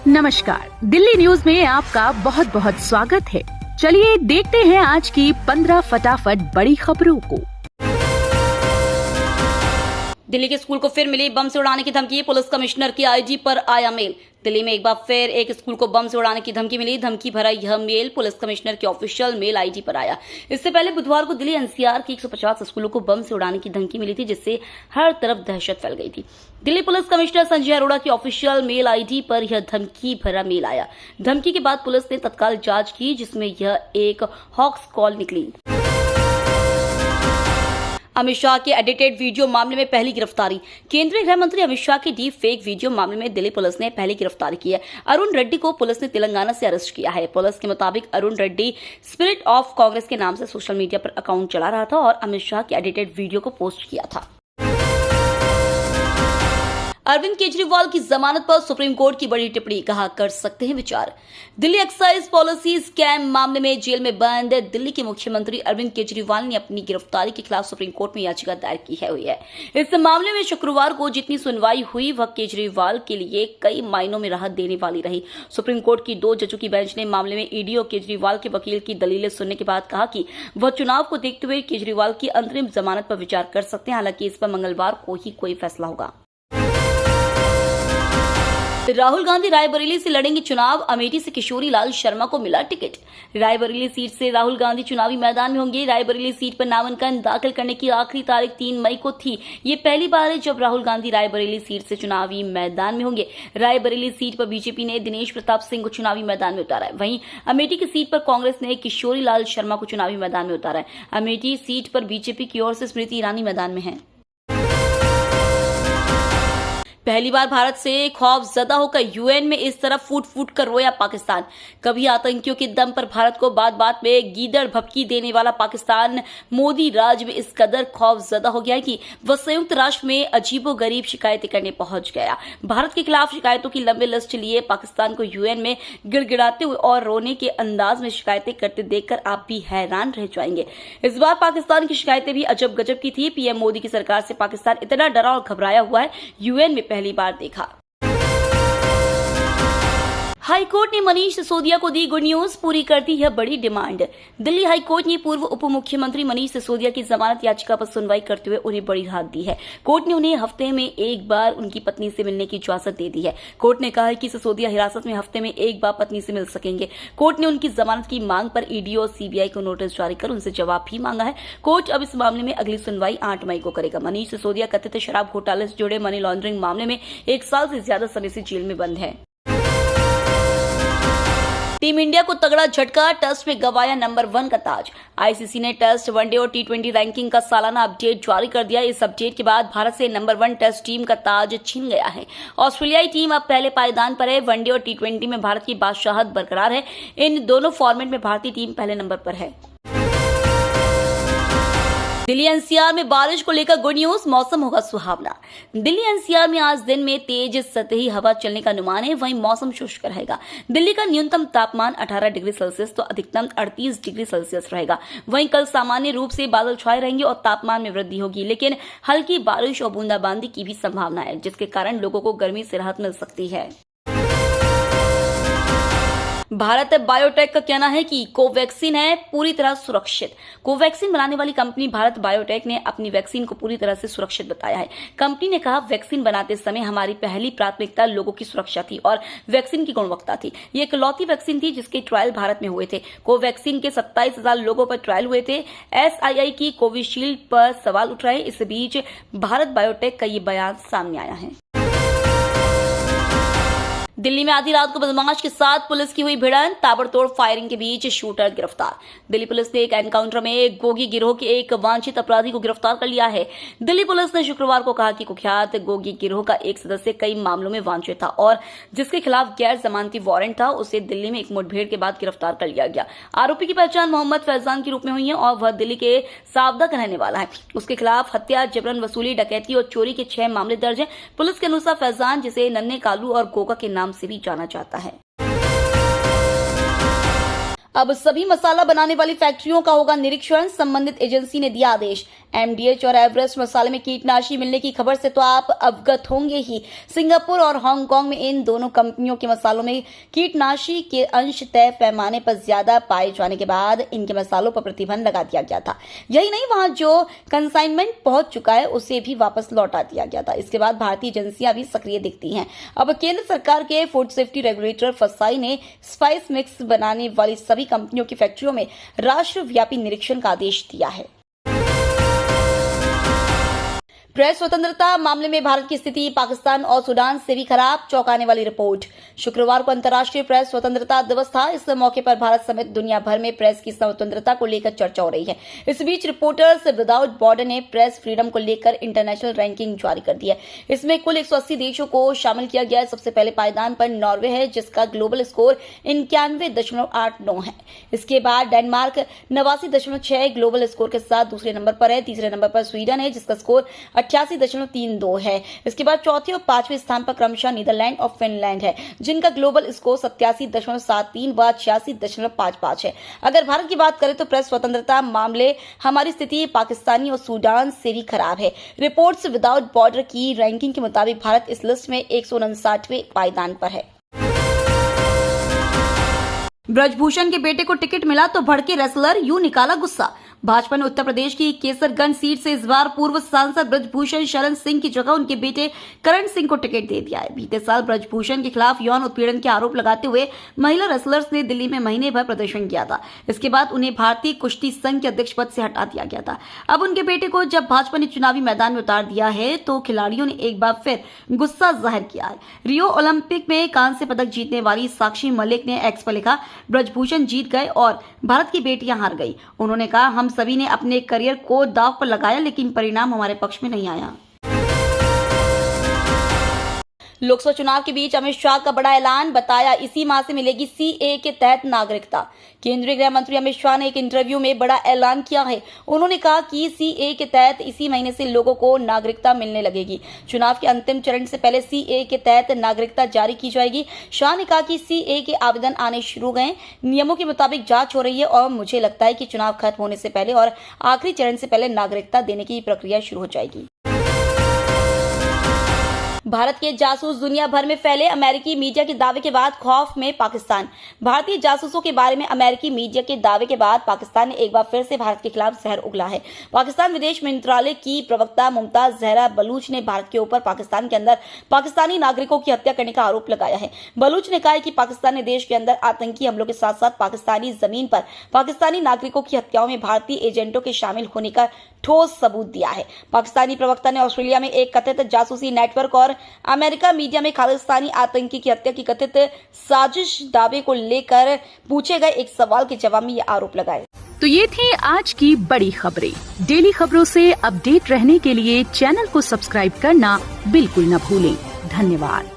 नमस्कार, दिल्ली न्यूज में आपका बहुत बहुत स्वागत है। चलिए देखते हैं आज की 15 फटाफट बड़ी खबरों को। दिल्ली के स्कूल को फिर मिली बम से उड़ाने की धमकी, पुलिस कमिश्नर की आईजी पर आया मेल। दिल्ली में एक बार फिर एक स्कूल को बम से उड़ाने की धमकी मिली। धमकी भरा यह मेल पुलिस कमिश्नर के ऑफिशियल मेल आईडी पर आया। इससे पहले बुधवार को दिल्ली एनसीआर के 150 स्कूलों को बम से उड़ाने की धमकी मिली थी, जिससे हर तरफ दहशत फैल गई थी। दिल्ली पुलिस कमिश्नर संजय अरोड़ा की ऑफिशियल मेल आईडी पर यह धमकी भरा मेल आया। धमकी के बाद पुलिस ने तत्काल जांच की, जिसमें यह एक हॉक्स कॉल निकली। अमित शाह के एडिटेड वीडियो मामले में पहली गिरफ्तारी। केंद्रीय गृह मंत्री अमित शाह के डीप फेक वीडियो मामले में दिल्ली पुलिस ने पहली गिरफ्तारी की है। अरुण रेड्डी को पुलिस ने तेलंगाना से अरेस्ट किया है। पुलिस के मुताबिक अरुण रेड्डी स्पिरिट ऑफ कांग्रेस के नाम से सोशल मीडिया पर अकाउंट चला रहा था और अमित शाह के एडिटेड वीडियो को पोस्ट किया था। अरविंद केजरीवाल की जमानत पर सुप्रीम कोर्ट की बड़ी टिप्पणी, कहा कर सकते हैं विचार। दिल्ली एक्साइज पॉलिसी स्कैम मामले में जेल में बंद दिल्ली के मुख्यमंत्री अरविंद केजरीवाल ने अपनी गिरफ्तारी के खिलाफ सुप्रीम कोर्ट में याचिका दायर की हुई है। इस मामले में शुक्रवार को जितनी सुनवाई हुई वह केजरीवाल के लिए कई मायनों में राहत देने वाली रही। सुप्रीम कोर्ट की 2 जजों की बेंच ने मामले में ईडी और केजरीवाल के वकील की दलीलें सुनने के बाद कहा कि वह चुनाव को देखते हुए केजरीवाल की अंतरिम जमानत पर विचार कर सकते हैं। हालांकि इस पर मंगलवार को ही कोई फैसला होगा। राहुल गांधी रायबरेली से लड़ेंगे चुनाव, अमेठी से किशोरी लाल शर्मा को मिला टिकट। रायबरेली सीट से राहुल गांधी चुनावी मैदान में होंगे। रायबरेली सीट पर नामांकन दाखिल करने की आखिरी तारीख 3 मई को थी। ये पहली बार है जब राहुल गांधी रायबरेली सीट से चुनावी मैदान में होंगे। रायबरेली सीट पर बीजेपी ने दिनेश प्रताप सिंह को चुनावी मैदान में उतारा है। वहीं अमेठी की सीट पर कांग्रेस ने किशोरी लाल शर्मा को चुनावी मैदान में उतारा है। अमेठी सीट पर बीजेपी की ओर से स्मृति ईरानी मैदान में है। पहली बार भारत से खौफजदा होकर यूएन में इस तरह फूट फूट कर रोया पाकिस्तान। कभी आतंकियों के दम पर भारत को बात बात में गीदड़ भपकी देने वाला पाकिस्तान मोदी राज में इस कदर खौफजदा हो गया है कि वह संयुक्त राष्ट्र में अजीबोगरीब शिकायतें करने पहुंच गया। भारत के खिलाफ शिकायतों की लंबी लिस्ट लिए पाकिस्तान को यूएन में गिड़गिड़ाते हुए और रोने के अंदाज में शिकायतें करते देखकर आप भी हैरान रह जाएंगे। इस बार पाकिस्तान की शिकायतें भी अजब गजब की थी। पीएम मोदी की सरकार से पाकिस्तान इतना डरा और घबराया हुआ है, यूएन में पहली बार देखा। हाईकोर्ट ने मनीष सिसोदिया को दी गुड न्यूज, पूरी कर दी यह बड़ी डिमांड। दिल्ली हाईकोर्ट ने पूर्व उप मुख्यमंत्री मनीष सिसोदिया की जमानत याचिका पर सुनवाई करते हुए उन्हें बड़ी राहत दी है। कोर्ट ने उन्हें हफ्ते में एक बार उनकी पत्नी से मिलने की इजाजत दे दी है। कोर्ट ने कहा है कि सिसोदिया हिरासत में हफ्ते में एक बार पत्नी से मिल सकेंगे। कोर्ट ने उनकी जमानत की मांग पर ईडी और सीबीआई को नोटिस जारी कर उनसे जवाब भी मांगा है। कोर्ट अब इस मामले में अगली सुनवाई 8 मई को करेगा। मनीष सिसोदिया कथित शराब घोटाले से जुड़े मनी लॉन्ड्रिंग मामले में 1 साल से ज्यादा समय से जेल में बंद है। टीम इंडिया को तगड़ा झटका, टेस्ट में गंवाया नंबर 1 का ताज। आईसीसी ने टेस्ट, वनडे और टी20 रैंकिंग का सालाना अपडेट जारी कर दिया। इस अपडेट के बाद भारत से नंबर 1 टेस्ट टीम का ताज छिन गया है। ऑस्ट्रेलियाई टीम अब पहले पायदान पर है। वनडे और टी20 में भारत की बादशाहत बरकरार है। इन दोनों फॉर्मेट में भारतीय टीम पहले नंबर पर है। दिल्ली एनसीआर में बारिश को लेकर गुड न्यूज, मौसम होगा सुहावना। दिल्ली एनसीआर में आज दिन में तेज सतही हवा चलने का अनुमान है। वहीं मौसम शुष्क रहेगा। दिल्ली का न्यूनतम तापमान 18 डिग्री सेल्सियस तो अधिकतम 38 डिग्री सेल्सियस रहेगा। वहीं कल सामान्य रूप से बादल छाए रहेंगे और तापमान में वृद्धि होगी, लेकिन हल्की बारिश और बूंदाबांदी की भी संभावना है, जिसके कारण लोगों को गर्मी से राहत मिल सकती है। भारत बायोटेक का कहना है कि कोवैक्सीन है पूरी तरह सुरक्षित। कोवैक्सीन बनाने वाली कंपनी भारत बायोटेक ने अपनी वैक्सीन को पूरी तरह से सुरक्षित बताया है। कंपनी ने कहा, वैक्सीन बनाते समय हमारी पहली प्राथमिकता लोगों की सुरक्षा थी और वैक्सीन की गुणवत्ता थी। ये इकलौती वैक्सीन थी जिसके ट्रायल भारत में हुए थे। कोवैक्सीन के 27,000 लोगों पर ट्रायल हुए थे। एसआईआई की कोविशील्ड पर सवाल उठ रहे। इस बीच भारत बायोटेक का ये बयान सामने आया है। दिल्ली में आधी रात को बदमाश के साथ पुलिस की हुई भिड़ंत, ताबड़तोड़ फायरिंग के बीच शूटर गिरफ्तार। दिल्ली पुलिस ने एक एनकाउंटर में गोगी गिरोह के एक वांछित अपराधी को गिरफ्तार कर लिया है। दिल्ली पुलिस ने शुक्रवार को कहा कि कुख्यात गोगी गिरोह का एक सदस्य कई मामलों में वांछित था और जिसके खिलाफ गैर जमानती वारंट था, उसे दिल्ली में एक मुठभेड़ के बाद गिरफ्तार कर लिया गया। आरोपी की पहचान मोहम्मद फैजान के रूप में हुई है और वह दिल्ली के सावदा का रहने वाला है। उसके खिलाफ हत्या, जबरन वसूली, डकैती और चोरी के 6 मामले दर्ज हैं। पुलिस के अनुसार फैजान, जिसे नन्हे कालू और गोगा के नाम से भी जाना जाता है, अब सभी मसाला बनाने वाली फैक्ट्रियों का होगा निरीक्षण। संबंधित एजेंसी ने दिया आदेश। MDH और एवरेस्ट मसाले में कीटनाशी मिलने की खबर से तो आप अवगत होंगे ही। सिंगापुर और हांगकांग में इन दोनों कंपनियों के मसालों में कीटनाशी के अंश तय पैमाने पर ज्यादा पाए जाने के बाद इनके मसालों पर प्रतिबंध लगा दिया गया था। यही नहीं, वहां जो कंसाइनमेंट पहुंच चुका है उसे भी वापस लौटा दिया गया था। इसके बाद भारतीय एजेंसियां भी सक्रिय दिखती हैं। अब केंद्र सरकार के फूड सेफ्टी रेगुलेटर फसाई ने स्पाइस मिक्स बनाने वाली सभी कंपनियों की फैक्ट्रियों में राष्ट्रव्यापी निरीक्षण का आदेश दिया है। प्रेस स्वतंत्रता मामले में भारत की स्थिति पाकिस्तान और सूडान से भी खराब, चौंकाने वाली रिपोर्ट। शुक्रवार को अंतर्राष्ट्रीय प्रेस स्वतंत्रता दिवस था। इस मौके पर भारत समेत दुनिया भर में प्रेस की स्वतंत्रता को लेकर चर्चा हो रही है। इस बीच रिपोर्टर्स विदाउट बॉर्डर ने प्रेस फ्रीडम को लेकर इंटरनेशनल रैंकिंग जारी कर दी है। इसमें कुल 180 देशों को शामिल किया गया है। सबसे पहले पायदान पर नॉर्वे है, जिसका ग्लोबल स्कोर 91.89 है। इसके बाद डेनमार्क 89.6 ग्लोबल स्कोर के साथ दूसरे नंबर पर है। तीसरे नंबर पर स्वीडन है, जिसका स्कोर 88.32 है। इसके बाद चौथे और पांचवें स्थान पर क्रमशः नीदरलैंड और फिनलैंड है, जिनका ग्लोबल स्कोर 87.73 व 86.55 है। अगर भारत की बात करें तो प्रेस स्वतंत्रता मामले हमारी स्थिति पाकिस्तानी और सूडान से भी खराब है। रिपोर्ट्स विदाउट बॉर्डर की रैंकिंग के मुताबिक भारत इस लिस्ट में 159वें पायदान पर है। ब्रजभूषण के बेटे को टिकट मिला तो भड़के रेसलर, यूं निकाला गुस्सा। भाजपा ने उत्तर प्रदेश की केसरगंज सीट से इस बार पूर्व सांसद ब्रजभूषण शरण सिंह की जगह उनके बेटे करण सिंह को टिकट दे दिया है। बीते साल ब्रजभूषण के खिलाफ यौन उत्पीड़न के आरोप लगाते हुए महिला रेसलर्स ने दिल्ली में महीने भर प्रदर्शन किया था। इसके बाद उन्हें भारतीय कुश्ती संघ के अध्यक्ष पद से हटा दिया गया था। अब उनके बेटे को जब भाजपा ने चुनावी मैदान में उतार दिया है तो खिलाड़ियों ने एक बार फिर गुस्सा जाहिर किया है। रियो ओलंपिक में कांस्य पदक जीतने वाली साक्षी मलिक ने एक्स पर लिखा, ब्रजभूषण जीत गए और भारत की बेटियां हार गई। उन्होंने कहा, हम सभी ने अपने करियर को दांव पर लगाया, लेकिन परिणाम हमारे पक्ष में नहीं आया। लोकसभा चुनाव के बीच अमित शाह का बड़ा ऐलान, बताया इसी माह से मिलेगी सीए के तहत नागरिकता। केंद्रीय गृह मंत्री अमित शाह ने एक इंटरव्यू में बड़ा ऐलान किया है। उन्होंने कहा कि सीए के तहत इसी महीने से लोगों को नागरिकता मिलने लगेगी। चुनाव के अंतिम चरण से पहले सीए के तहत नागरिकता जारी की जाएगी। शाह ने कहा कि सीए के आवेदन आने शुरू हो गए, नियमों के मुताबिक जांच हो रही है और मुझे लगता है कि चुनाव खत्म होने से पहले और आखिरी चरण से पहले नागरिकता देने की प्रक्रिया शुरू हो जाएगी। भारत के जासूस दुनिया भर में फैले, अमेरिकी मीडिया के दावे के बाद खौफ में पाकिस्तान। भारतीय जासूसों के बारे में अमेरिकी मीडिया के दावे के बाद पाकिस्तान ने एक बार फिर से भारत के खिलाफ जहर उगला है। पाकिस्तान विदेश मंत्रालय की प्रवक्ता मुमताज जहरा बलूच ने भारत के ऊपर पाकिस्तान के अंदर पाकिस्तानी नागरिकों की हत्या करने का आरोप लगाया है। बलूच ने कहा कि पाकिस्तान ने देश के अंदर आतंकी हमलों के साथ साथ पाकिस्तानी जमीन पर पाकिस्तानी नागरिकों की हत्याओं में भारतीय एजेंटों के शामिल होने का ठोस सबूत दिया है। पाकिस्तानी प्रवक्ता ने ऑस्ट्रेलिया में एक कथित जासूसी नेटवर्क और अमेरिका मीडिया में खालिस्तानी आतंकी की हत्या की कथित साजिश दावे को लेकर पूछे गए एक सवाल के जवाब में ये आरोप लगाए। तो ये थी आज की बड़ी खबरें। डेली खबरों से अपडेट रहने के लिए चैनल को सब्सक्राइब करना बिल्कुल न भूलें। धन्यवाद।